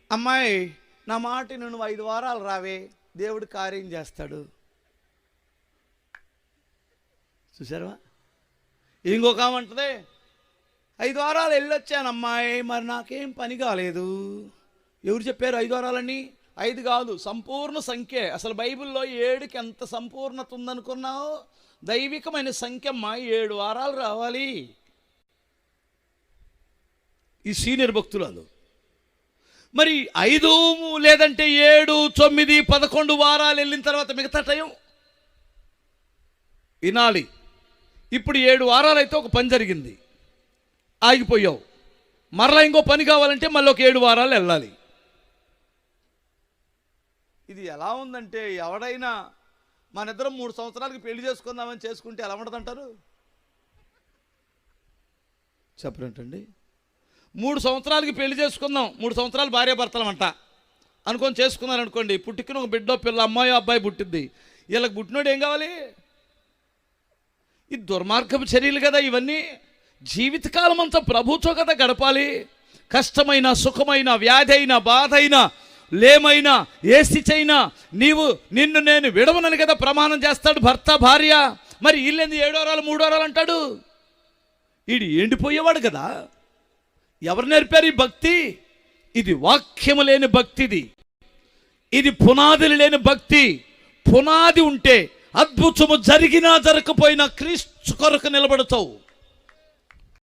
అమ్మాయి నా మాట నువ్వు 5 వారాలు రావే, దేవుడు కార్యం చేస్తాడు. చూసారా? ఇంకొక ఆమంటది 5 వారాలు వెళ్ళొచ్చాను అమ్మాయి, మరి నాకేం పని కాలేదు. ఎవరు చెప్పారు 5 వారాలని? 5 కాదు, సంపూర్ణ సంఖ్య. అసలు బైబిల్లో 7కి ఎంత సంపూర్ణత ఉందనుకున్నావు? దైవికమైన సంఖ్య అమ్మా. 7 వారాలు రావాలి. ఈ సీనియర్ భక్తురాలు మరి 5 లేదంటే 7, 9, 11 వారాలు వెళ్ళిన తర్వాత మిగతా టైం వినాలి. ఇప్పుడు 7 వారాలు అయితే ఒక పని జరిగింది, ఆగిపోయావు. మరలా ఇంకో పని కావాలంటే మళ్ళీ ఒక 7 వారాలు వెళ్ళాలి. ఇది ఎలా ఉందంటే, ఎవడైనా మన ఇద్దరం 3 సంవత్సరాలకి పెళ్లి చేసుకుందామని చేసుకుంటే ఎలా ఉండదంటారు? చెప్పరేంటండి? 3 సంవత్సరాలకి పెళ్లి చేసుకుందాం, 3 సంవత్సరాలు భార్యాభర్తలమంట అనుకొని చేసుకున్నారు అనుకోండి. పుట్టికిన ఒక బిడ్డో పిల్ల, అమ్మాయో అబ్బాయి పుట్టిద్ది. వీళ్ళకి పుట్టినోడు ఏం కావాలి? ఇది దుర్మార్గపు చర్యలు కదా ఇవన్నీ. జీవితకాలం అంతా ప్రభుతో కదా గడపాలి. కష్టమైన, సుఖమైన, వ్యాధి అయినా, బాధ అయినా, లేమైనా, ఏ స్థితి అయినా నిన్ను నేను విడవనని కదా ప్రమాణం చేస్తాడు భర్త భార్య. మరి వీళ్ళేంది 7 వారాలు 3 వారాలు అంటాడు? వీడు ఎండిపోయేవాడు కదా. ఎవరు నేర్పారు ఈ భక్తి? ఇది వాక్యము లేని భక్తిది. ఇది పునాదులు లేని భక్తి. పునాది ఉంటే అద్భుతము జరిగినా జరగకపోయినా క్రీస్తు కొరకు నిలబడతావు.